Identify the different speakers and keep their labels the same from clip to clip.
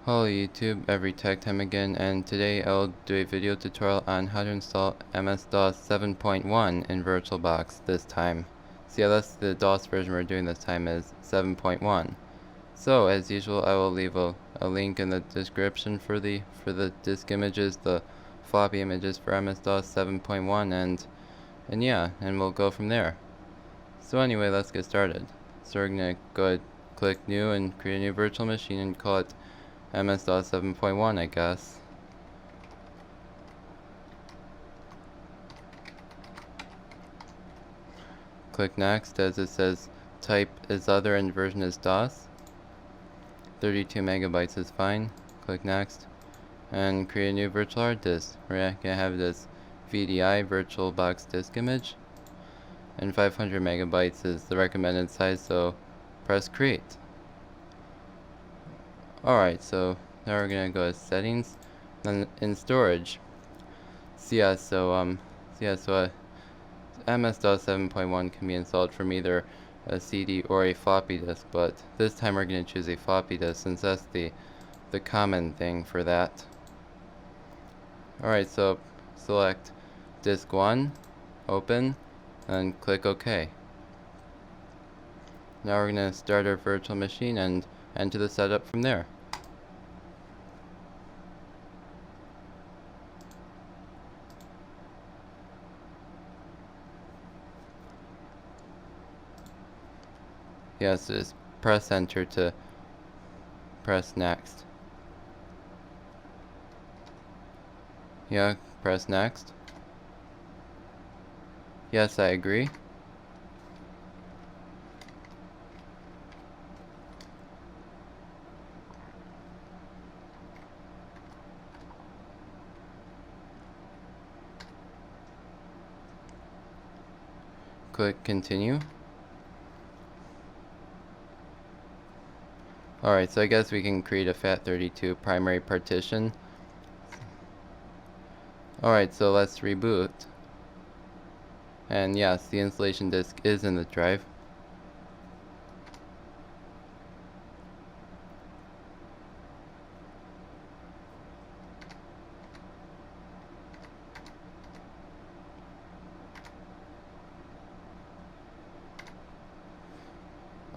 Speaker 1: Hello YouTube, every tech time again, and today I'll do a video tutorial on how to install MS-DOS 7.1 in VirtualBox this time. So yeah, that's the DOS version we're doing this time is 7.1. So as usual, I will leave a link in the description for the disk images, the floppy images for MS-DOS 7.1, and yeah, and we'll go from there. So anyway, let's get started. So we're gonna go ahead, click new and create a new virtual machine and call it MS-DOS 7.1, I guess. Click next as it says type is other and version is DOS. 32 megabytes is fine. Click next and create a new virtual hard disk. We're gonna have this VDI VirtualBox disk image, and 500 megabytes is the recommended size, so press create. Alright, so now we're gonna go to settings, then in storage. MS-DOS 7.1 can be installed from either a CD or a floppy disk, but this time we're going to choose a floppy disk since that's the common thing for that. Alright, so select disk 1, open, and click OK. Now we're going to start our virtual machine and enter the setup from there. Yes, just press enter to press next. Yeah, press next. Yes, I agree. Click continue. Alright, so I guess we can create a FAT32 primary partition. Alright, so let's reboot. And yes, the installation disk is in the drive.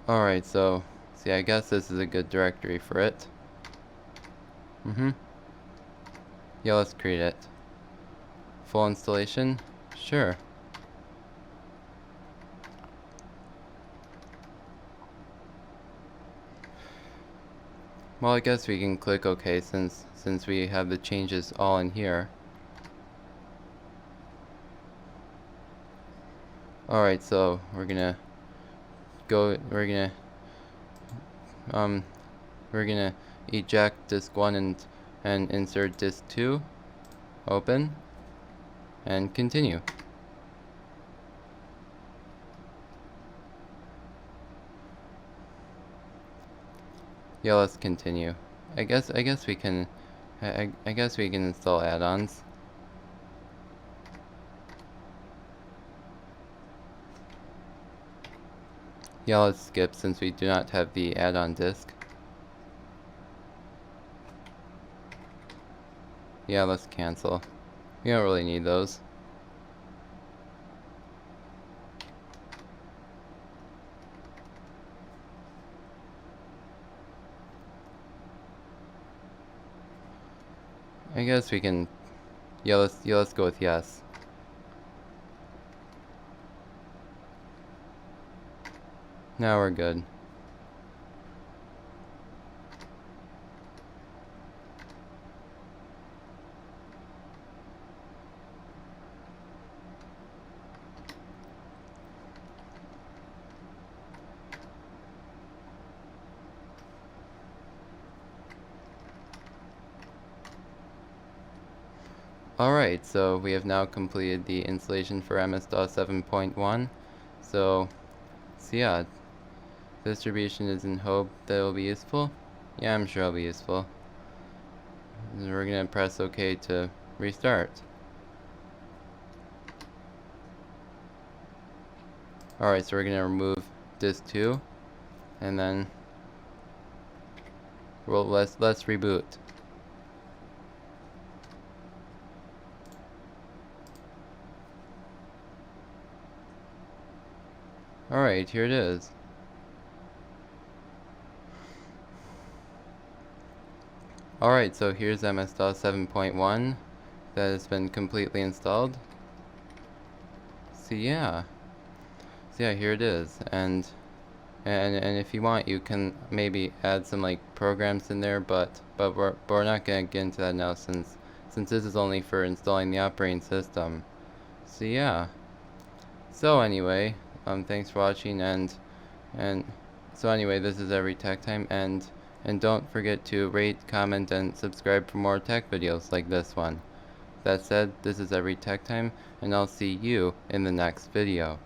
Speaker 1: Alright, so see, I guess this is a good directory for it. Yeah, let's create it. Full installation? Sure. Well, I guess we can click OK since we have the changes all in here. Alright, so we're gonna eject disk 1 and insert disk 2, open, and continue. Yeah, let's continue. I guess we can install add-ons. Yeah, let's skip since we do not have the add-on disk. Yeah, let's cancel. We don't really need those. I guess we can. Yeah, let's go with yes. Now we're good. Alright, so we have now completed the installation for MS-DOS 7.1. So yeah, distribution is in hope that it will be useful. Yeah, I'm sure it'll be useful. And we're gonna press OK to restart. Alright, so we're gonna remove disk 2 and then Well, let's reboot. Alright, here it is. Alright, so here's MS-DOS 7.1 that has been completely installed. So yeah, here it is, and if you want, you can maybe add some like programs in there, but we're not gonna get into that now since this is only for installing the operating system. So yeah. So anyway, thanks for watching, and so anyway, this is Every Tech Time, and don't forget to rate, comment, and subscribe for more tech videos like this one. That said, this is Every Tech Time, and I'll see you in the next video.